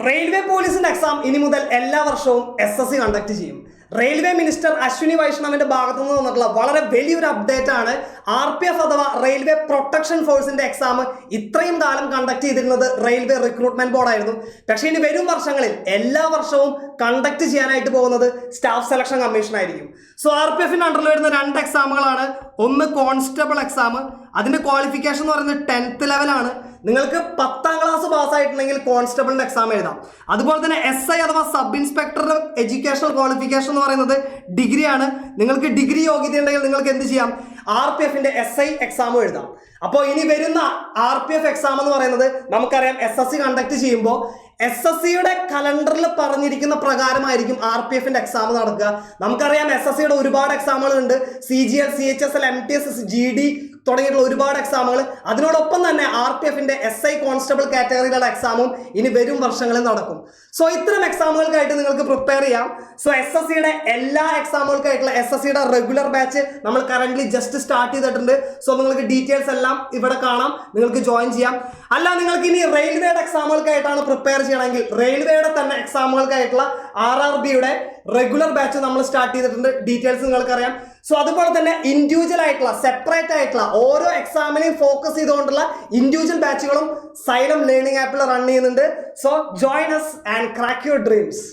Railway പോലീസിന്റെ exam ഇനി മുതൽ എല്ലാ വർഷവും SSC കണ്ടക്ട് ചെയ്യും. റെയിൽവേ മിനിസ്റ്റർ അശ്വിനി വൈഷ്ണവിന്റെ ഭാഗത്തു നിന്ന് വന്നിട്ടുള്ള വളരെ വലിയൊരു അപ്ഡേറ്റ് ആണ്. RPF അഥവാ റെയിൽവേ പ്രൊട്ടക്ഷൻ ഫോഴ്സിന്റെ എക്സാം ഇത്രയും കാലം കണ്ടക്ട് ചെയ്തിരുന്നത് റെയിൽവേ റിക്രൂട്ട്മെന്റ് ബോർഡായിരുന്നു. പക്ഷേ ഇനി വരും വർഷങ്ങളിൽ എല്ലാ വർഷവും കണ്ടക്ട് ചെയ്യാനായിട്ട് പോകുന്നത് സ്റ്റാഫ് സെലക്ഷൻ കമ്മീഷൻ ആയിരിക്കും. സോ RPFന്റെ അണ്ടറിൽ വരുന്ന രണ്ട് എക്സാമുകളാണ്. ഒന്ന് കോൺസ്റ്റബിൾ എക്സാം, അതിന്റെ ക്വാളിഫിക്കേഷൻ എന്ന് പറയുന്നത് 10th ലെവലാണ്. നിങ്ങൾക്ക് 10ാം ക്ലാസ് പാസ്സായിട്ടുണ്ടെങ്കിൽ കോൺസ്റ്റബിളിന്റെ എക്സാം എഴുതാം. അതുപോലെ തന്നെ SI അഥവാ സബ് ഇൻസ്പെക്ടർ എഡ്യൂക്കേഷണൽ ക്വാളിഫിക്കേഷൻ എന്ന് പറയുന്നത് ഡിഗ്രിയാണ്. നിങ്ങൾക്ക് ഡിഗ്രി യോഗ്യത ഉണ്ടെങ്കിൽ നിങ്ങൾക്ക് എന്ത് ചെയ്യാം? RPFന്റെ SI എക്സാമും എഴുതാം. അപ്പോൾ ഇനി വരുന്ന RPF എക്സാം എന്ന് പറയുന്നത് നമുക്കറിയാം SSC കണ്ടക്ട് ചെയ്യുമ്പോൾ SSCയുടെ കലണ്ടറിൽ പറഞ്ഞിരിക്കുന്ന പ്രകാരമായിരിക്കും RPFന്റെ എക്സാം നടക്കുക. നമുക്കറിയാം SSCയുടെ ഒരുപാട് എക്സാമുകളുണ്ട്. CGL, CHSL, MTS, GD തുടങ്ങിയിട്ടുള്ള ഒരുപാട് എക്സാമുകൾ. അതിനോടൊപ്പം തന്നെ RPFന്റെ SI കോൺസ്റ്റബിൾ കാറ്റഗറിയിലുള്ള എക്സാമും ഇനി വരും വർഷങ്ങളിൽ നടക്കും. സോ ഇത്തരം എക്സാമുകൾക്കായിട്ട് നിങ്ങൾക്ക് പ്രിപ്പയർ ചെയ്യാം. സോ SSCയുടെ എല്ലാ എക്സാമുകൾക്കായിട്ടുള്ള SSCയുടെ റെഗുലർ ബാച്ച് നമ്മൾ കറന്റ് ജസ്റ്റ് സ്റ്റാർട്ട് ചെയ്തിട്ടുണ്ട്. സോ നിങ്ങൾക്ക് ഡീറ്റെയിൽസ് എല്ലാം ഇവിടെ കാണാം, നിങ്ങൾക്ക് ജോയിൻ ചെയ്യാം. അല്ല, നിങ്ങൾക്ക് ഇനി റെയിൽവേയുടെ എക്സാമുകൾക്കായിട്ടാണ് പ്രിപ്പയർ ചെയ്യണമെങ്കിൽ റെയിൽവേയുടെ തന്നെ എക്സാമുകൾക്കായിട്ടുള്ള RRBയുടെ റെഗുലർ ബാച്ച് നമ്മൾ സ്റ്റാർട്ട് ചെയ്തിട്ടുണ്ട്. ഡീറ്റെയിൽസ് നിങ്ങൾക്കറിയാം. സോ അതുപോലെ തന്നെ ഇൻഡിവിജ്വൽ ആയിട്ടുള്ള സെപ്പറേറ്റ് ആയിട്ടുള്ള ഓരോ എക്സാമിനെയും ഫോക്കസ് ചെയ്തുകൊണ്ടുള്ള ഇൻഡിവിജ്വൽ ബാച്ചുകളും സൈലം ലേണിംഗ് ആപ്പിൽ റൺ ചെയ്യുന്നുണ്ട്. So join us and crack your dreams.